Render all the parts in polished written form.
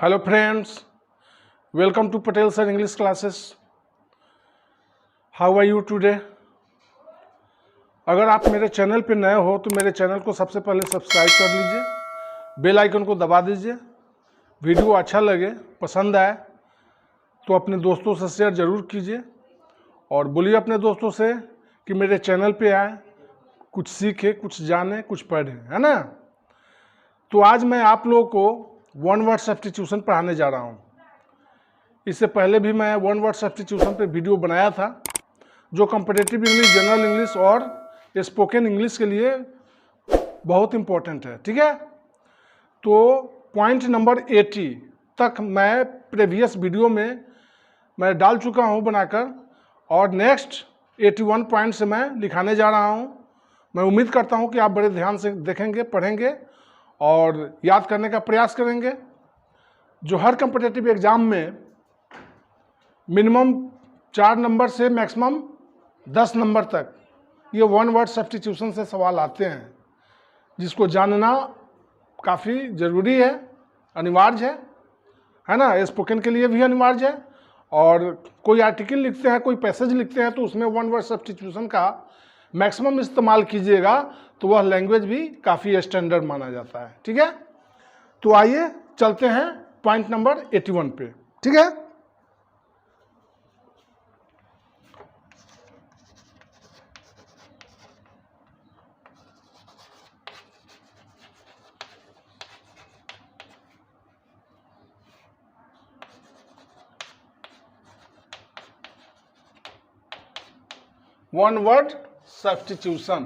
Hello friends, welcome to Patel Sir English classes. How are you today? अगर आप मेरे channel पे नए हो तो मेरे चैनल को सबसे पहले सब्सक्राइब कर लीजिए, बेल आइकन को दबा दीजिए। वीडियो अच्छा लगे, पसंद आए तो अपने दोस्तों से शेयर ज़रूर कीजिए और बोलिए अपने दोस्तों से कि मेरे चैनल पे आए, कुछ सीखे, कुछ जाने, कुछ पढ़ें, है ना। तो आज मैं आप लोगों को वन वर्ड सब्स्टिट्यूशन पढ़ाने जा रहा हूँ। इससे पहले भी मैं वन वर्ड सब्स्टिट्यूशन पे वीडियो बनाया था जो कंपैरेटिव इंग्लिश, जनरल इंग्लिश और स्पोकन इंग्लिश के लिए बहुत इम्पोर्टेंट है, ठीक है। तो पॉइंट नंबर 80 तक मैं प्रीवियस वीडियो में मैं डाल चुका हूँ बनाकर, और नेक्स्ट 81 पॉइंट से मैं लिखाने जा रहा हूँ। मैं उम्मीद करता हूँ कि आप बड़े ध्यान से देखेंगे, पढ़ेंगे और याद करने का प्रयास करेंगे। जो हर कम्पिटिटिव एग्जाम में मिनिमम 4 नंबर से मैक्सिमम 10 नंबर तक ये वन वर्ड सब्स्टिट्यूशन से सवाल आते हैं, जिसको जानना काफ़ी ज़रूरी है, अनिवार्य है ना। स्पोकन के लिए भी अनिवार्य है, और कोई आर्टिकल लिखते हैं, कोई पैसेज लिखते हैं तो उसमें वन वर्ड सब्स्टिट्यूशन का मैक्सिमम इस्तेमाल कीजिएगा तो वह लैंग्वेज भी काफ़ी स्टैंडर्ड माना जाता है, ठीक है। तो आइए चलते हैं पॉइंट नंबर 81 पे, ठीक है। One word substitution,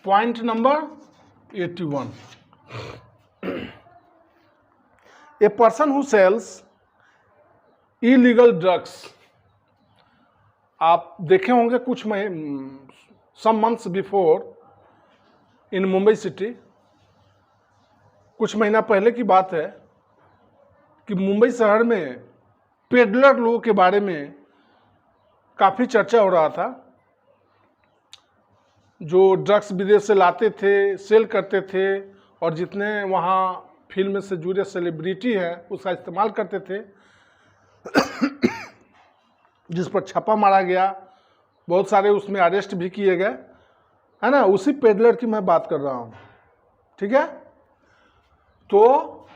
point number 81। A person who sells illegal drugs. आप देखे होंगे कुछ some months before in Mumbai city, कुछ महीना पहले की बात है कि मुंबई शहर में पेडलर लोगों के बारे में काफ़ी चर्चा हो रहा था, जो ड्रग्स विदेश से लाते थे, सेल करते थे, और जितने वहाँ फिल्म से जुड़े सेलिब्रिटी हैं उसका इस्तेमाल करते थे, जिस पर छापा मारा गया, बहुत सारे उसमें अरेस्ट भी किए गए, है ना। उसी पेडलर की मैं बात कर रहा हूँ, ठीक है। तो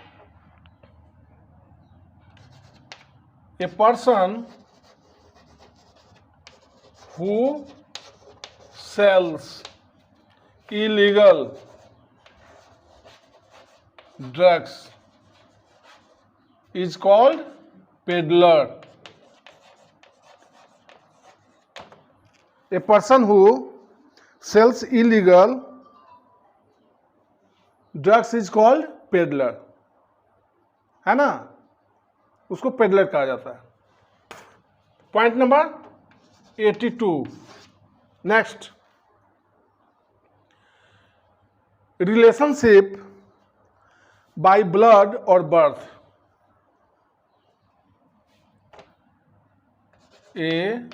ए person who sells illegal drugs is called peddler. A person who sells illegal drugs is called peddler, है ना, उसको पेडलर कहा जाता है। Point number 82, next, relationship by blood और birth. A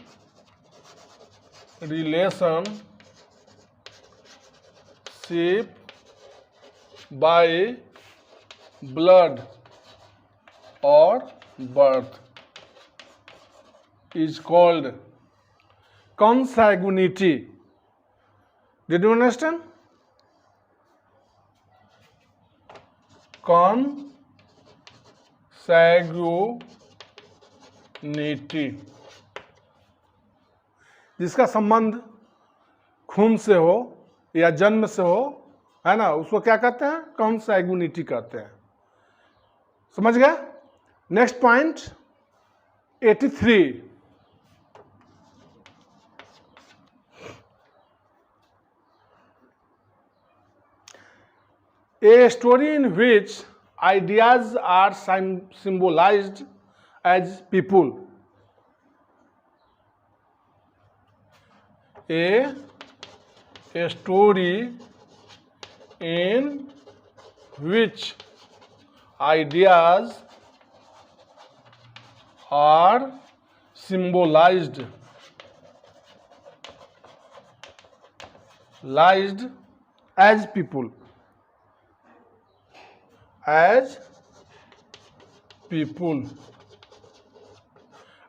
relationship by blood और birth is called consanguinity. Did you understand? Consanguinity, जिसका संबंध खून से हो या जन्म से हो, है ना, उसको क्या कहते हैं? कॉन्सैग्युनिटी कहते हैं। समझ गए? Next point 83, a story in which ideas are symbolized as people. A story in which ideas are symbolized as people, as people,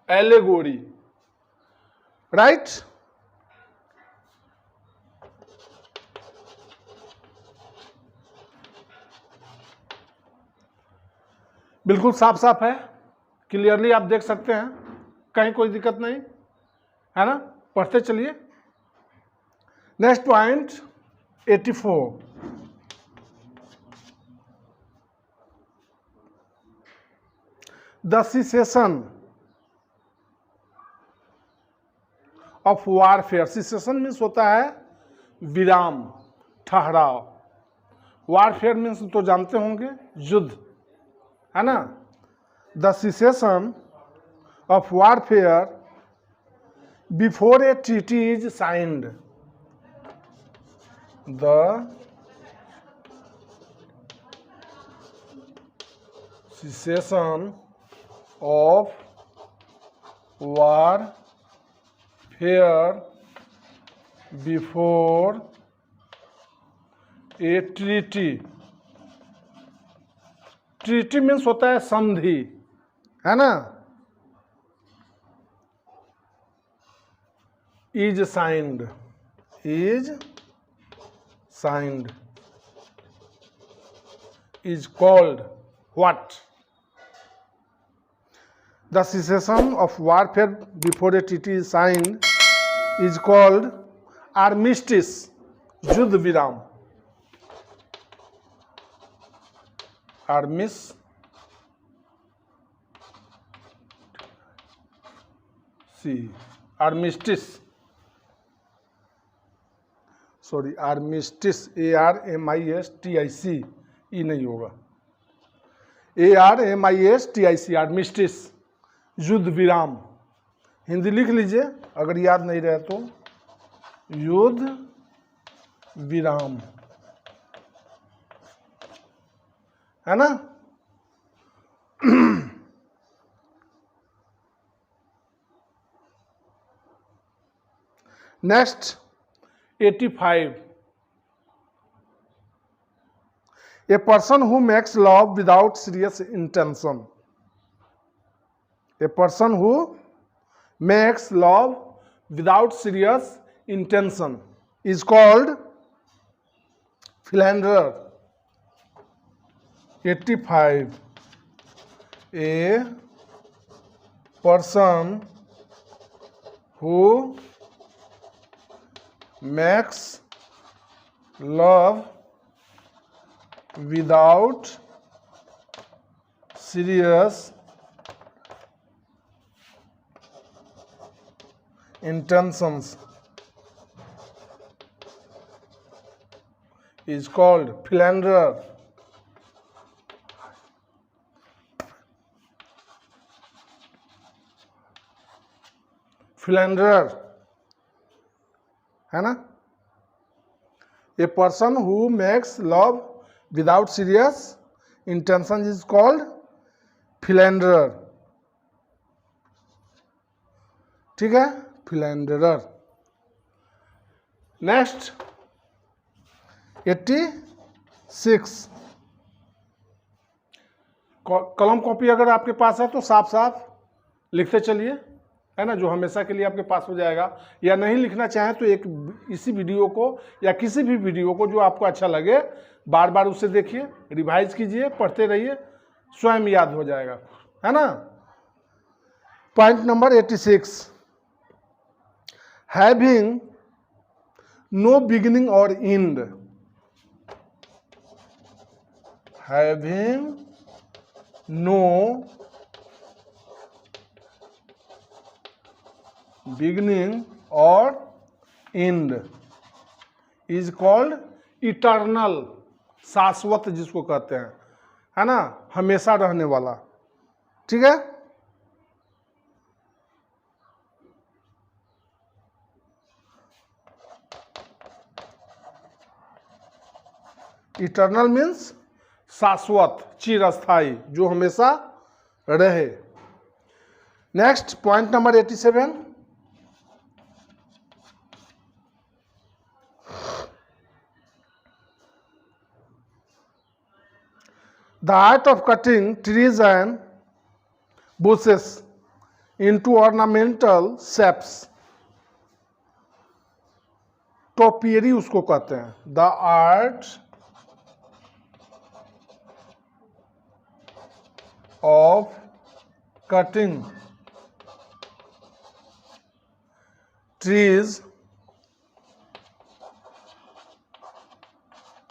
allegory, right. बिल्कुल साफ साफ है, क्लियरली आप देख सकते हैं, कहीं कोई दिक्कत नहीं है ना। पढ़ते चलिए। Next point 84, the cessation of warfare. Cessation means होता है विराम, ठहराव। वारफेयर मीन्स तो जानते होंगे, युद्ध, है ना। The cessation of warfare before A treaty is signed. The cessation of warfare before a treaty। Treaty means होता है संधि, है ना। Is signed, is signed, is called what. The cessation of warfare before a treaty is signed is called armistice, युद्ध विराम। Armistice, sorry armistice, ARMISTIC, ई नहीं होगा, ARMISTIC, armistice, युद्ध विराम। हिंदी लिख लीजिए अगर याद नहीं रहे तो, युद्ध विराम, है ना। Next 85, A person who makes love without serious intention. A person who makes love without serious intention is called philanderer। 85, a person who makes love without serious intentions is called philanderer। philanderer, है ना। A person who makes love without serious intentions is called philanderer। ठीक है, philanderer। Next 86, कलम copy अगर आपके पास है तो साफ साफ लिखते चलिए, है ना, जो हमेशा के लिए आपके पास हो जाएगा। या नहीं लिखना चाहें तो एक इसी वीडियो को या किसी भी वीडियो को जो आपको अच्छा लगे बार बार उसे देखिए, रिवाइज कीजिए, पढ़ते रहिए, स्वयं याद हो जाएगा, है ना। Point number 86, having no beginning or end। having no beginning or end is called eternal, शाश्वत जिसको कहते हैं, है ना, हमेशा रहने वाला। ठीक है। इटर्नल मीन्स शाश्वत, चिरस्थायी, जो हमेशा रहे। Next point number 87, the art of cutting trees and bushes into ornamental shapes. Topiary उसको कहते हैं. The art of cutting trees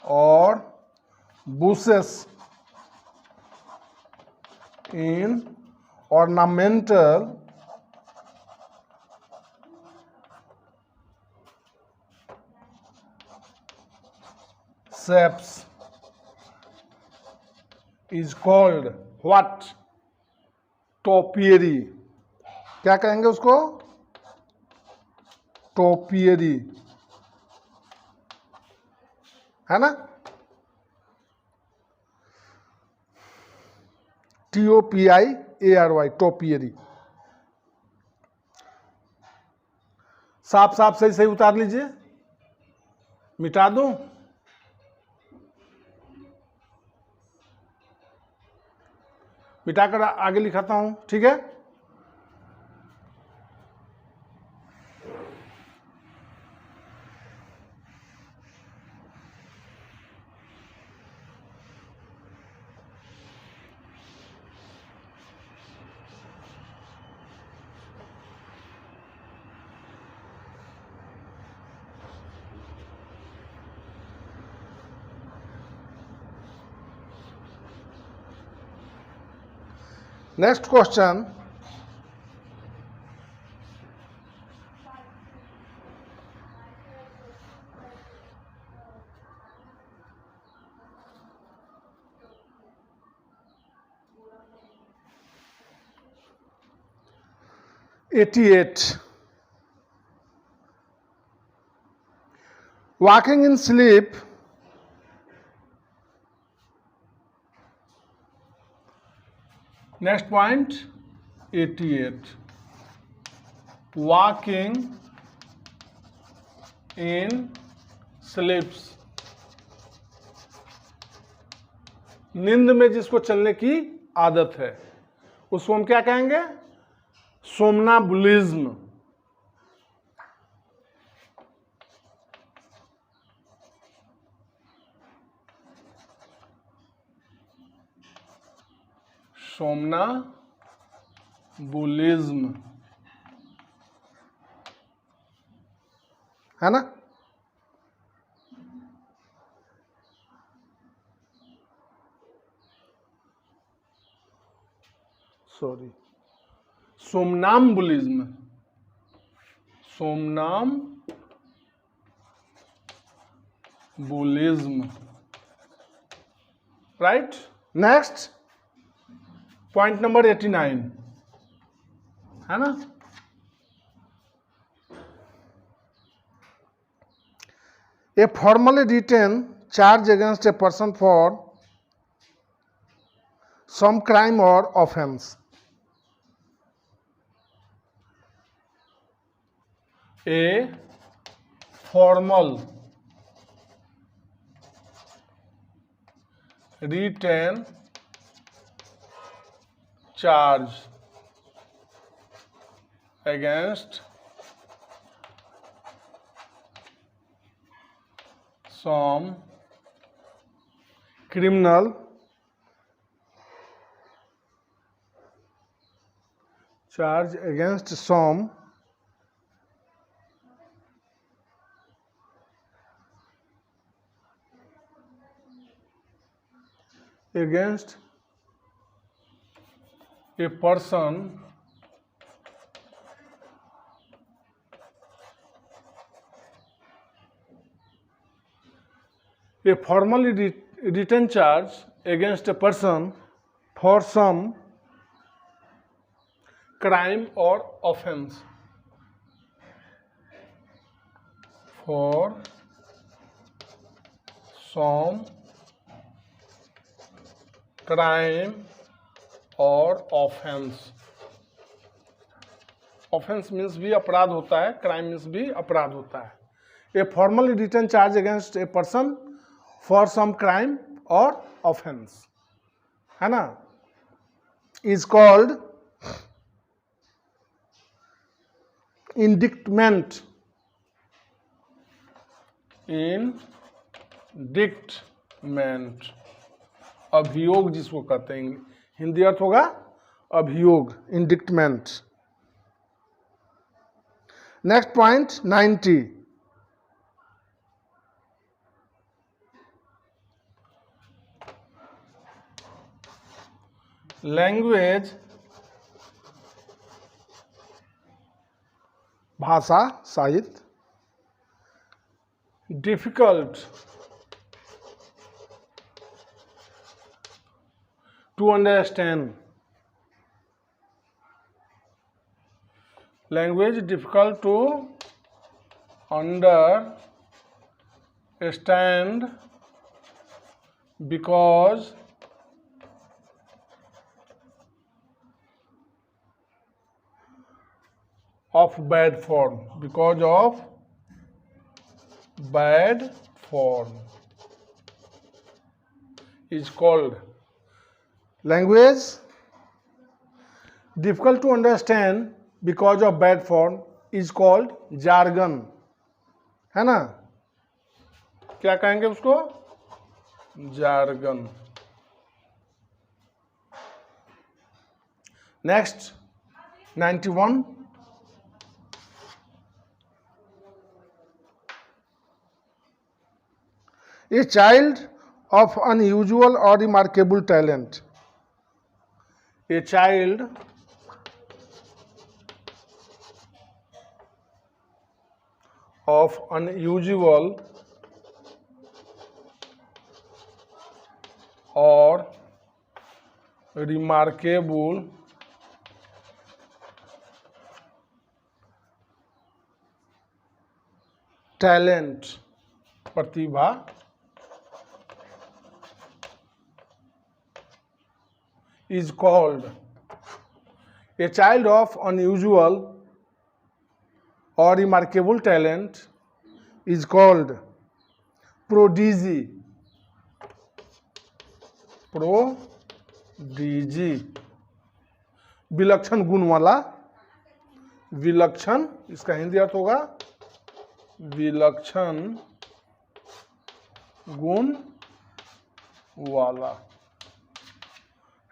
or bushes in ornamental shapes is called what? Topiary. क्या कहेंगे उसको? टोपियरी, है ना? TOPIARY, topiary. साफ साफ सही सही उतार लीजिए. मिटा दूं? मिटाकर आगे लिखाता हूं, ठीक है? Next question. '88. Walking in sleep Next point, 88. Walking in sleeps. नींद में जिसको चलने की आदत है उसको हम क्या कहेंगे? सोमनाबुलिज्म. सोमनाबुलिज्म, है ना? Sorry, somnambulism. Somnambulism, right? Next point number 89, है ना? A formally written charge against a person for some crime or offense. A formal written charge against some criminal charge against some against a person a formally written charge against a person for some crime or offense. For some crime और offence. Offence means भी अपराध होता है, crime means भी अपराध होता है. A formally written charge against a person for some crime और ऑफेंस, है ना, इज कॉल्ड इंडिक्टमेंट, इंडिक्टमेंट, अभियोग जिसको कहते हैं, हिंदी अर्थ होगा अभियोग, इंडिक्टमेंट। नेक्स्ट पॉइंट 90, लैंग्वेज, भाषा, साहित्य, difficult to understand, language difficult to understand because of bad form, because of bad form is called, language difficult to understand because of bad form is called jargon, है ना, क्या कहेंगे उसको, jargon। Next 91, a child of unusual or remarkable talent, a child of unusual or remarkable talent, Pratibha, is called, a child of unusual or remarkable talent is called prodigy, prodigy, विलक्षण गुण वाला, विलक्षण, इसका हिंदी अर्थ होगा विलक्षण गुण वाला,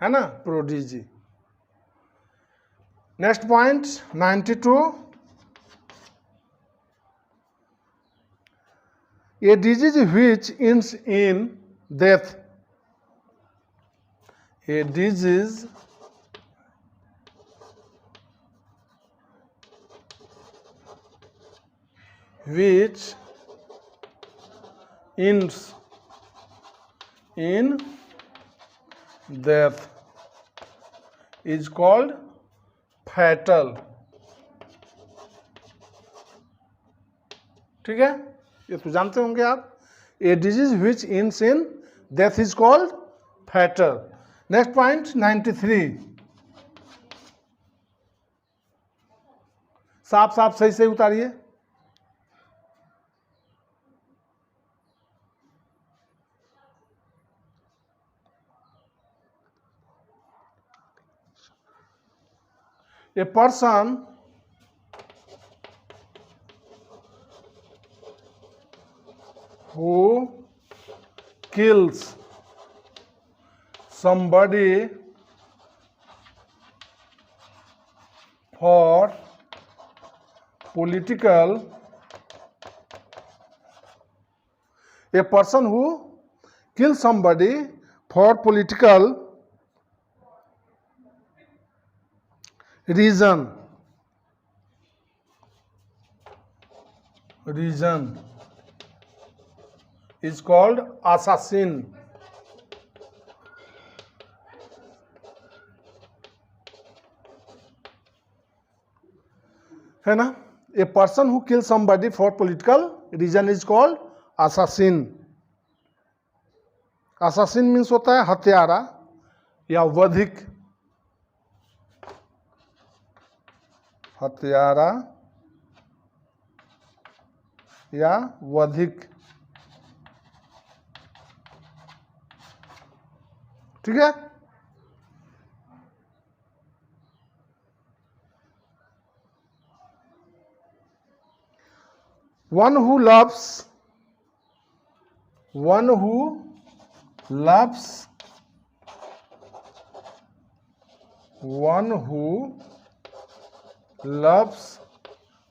है ना, prodigy. Next point 92, a disease which ends in death, a disease which ends in death is called fatal, ठीक है, ये तो जानते होंगे आप, a disease which ends in death is called fatal। Next point 93, साफ साफ सही से उतारिए, a person who kills somebody for political, a person who kills somebody for political reason is called assassin, है ना, a person who kills somebody for political reason is called assassin। assassin means होता है हत्यारा या वधिक, हत्यारा या वधिक, ठीक है। one who loves one who loves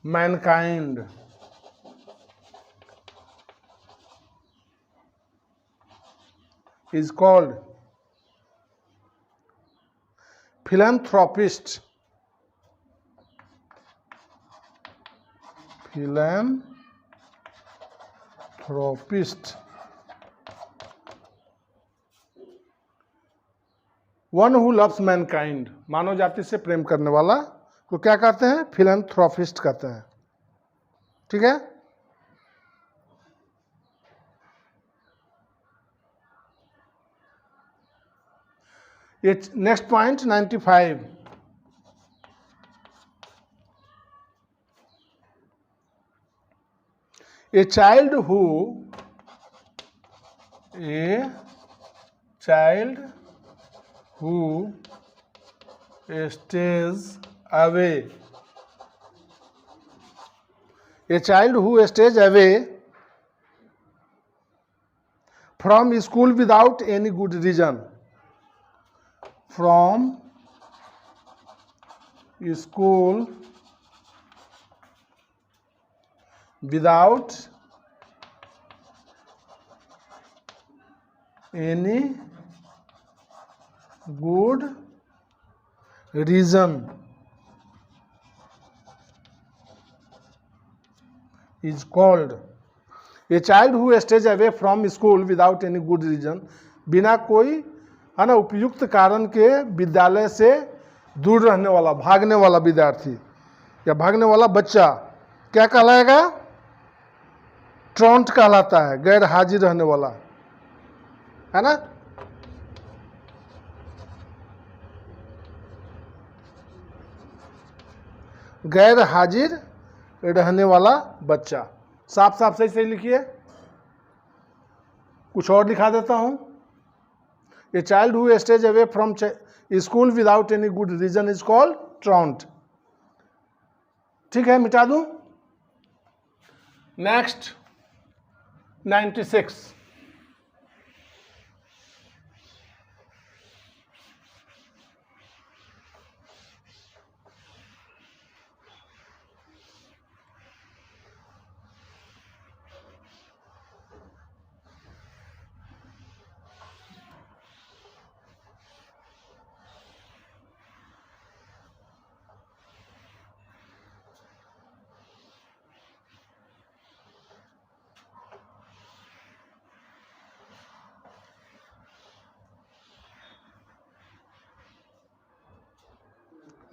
mankind is called philanthropist. One who loves mankind, मानव जाति से प्रेम करने वाला को क्या कहते हैं? फिलैंथ्रोपिस्ट कहते हैं। ठीक है। ये next point 95, a child who stays away from school without any good reason, from school without any good reason is called a child who stays away from school without any good reason, बिना कोई है ना उपयुक्त कारण के विद्यालय से दूर रहने वाला, भागने वाला विद्यार्थी या भागने वाला बच्चा क्या कहलाएगा? ट्रॉन्ट कहलाता है, गैर हाजिर रहने वाला, है ना। गैर हाजिर रहने वाला बच्चा। साफ साफ सही सही लिखिए। कुछ और दिखा देता हूं। A child who stays away from school without any good reason is called truant. ठीक है, मिटा दूं। Next 96,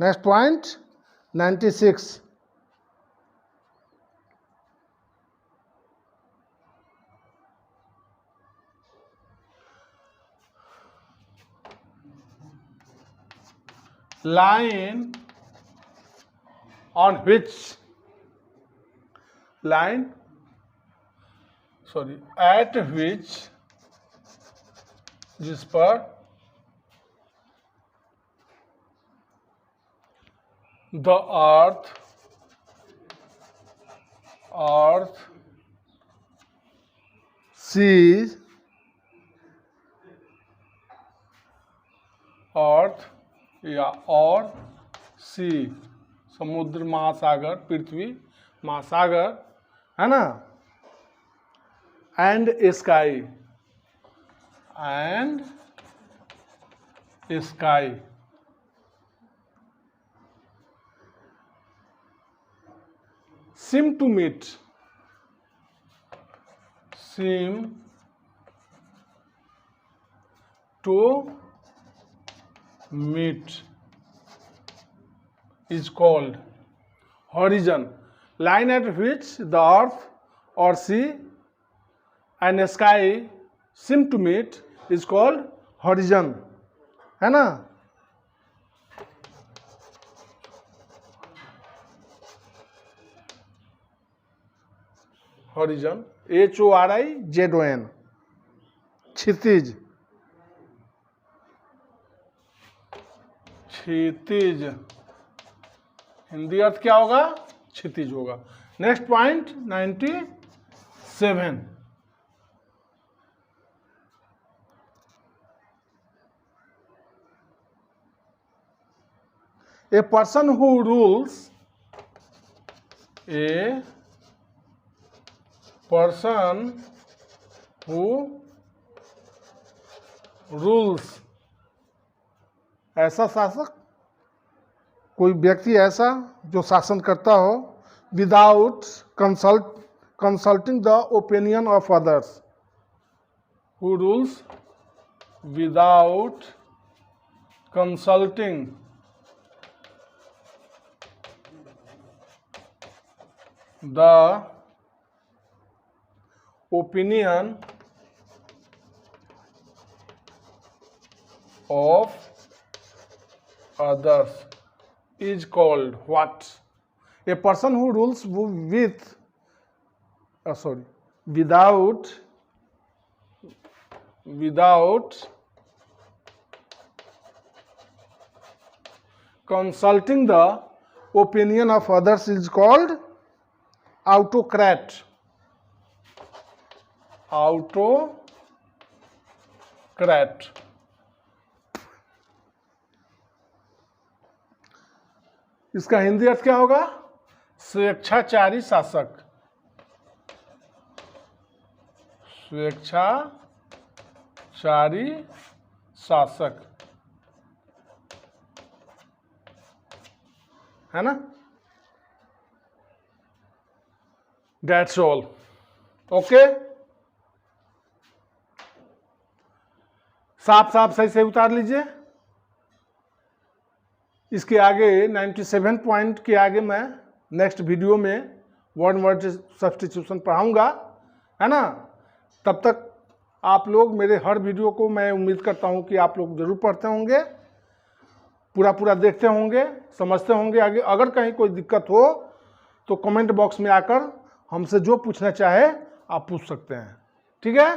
next point 96, line on which at which जिस पर the earth sees या और सी, समुद्र, महासागर, पृथ्वी, महासागर, है ना, and sky seem to meet is called horizon. Line at which the earth or sea and sky seem to meet is called horizon, है ना। हॉरिजन, HORIZON, क्षितिज, हिंदी अर्थ क्या होगा? क्षितिज होगा। Next point 97, a person who rules, a person who rules, ऐसा शासक, कोई व्यक्ति ऐसा जो शासन करता हो, without consulting the opinion of others, who rules without consulting the opinion of others is called what? A person who rules without consulting the opinion of others is called autocrat. Autocrat. इसका हिंदी अर्थ क्या होगा? स्वेच्छाचारी शासक। स्वेच्छाचारी शासक, है ना? That's all. Okay, साफ साफ सही से उतार लीजिए। इसके आगे 97 पॉइंट के आगे मैं नेक्स्ट वीडियो में वर्ड सब्स्टिट्यूशन पढ़ाऊंगा, है ना? तब तक आप लोग मेरे हर वीडियो को, मैं उम्मीद करता हूं कि आप लोग जरूर पढ़ते होंगे, पूरा देखते होंगे, समझते होंगे। आगे अगर कहीं कोई दिक्कत हो तो कमेंट बॉक्स में आकर हमसे जो पूछना चाहे आप पूछ सकते हैं, ठीक है?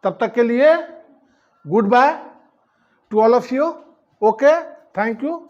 तब तक के लिए good by two all of you. Okay, thank you.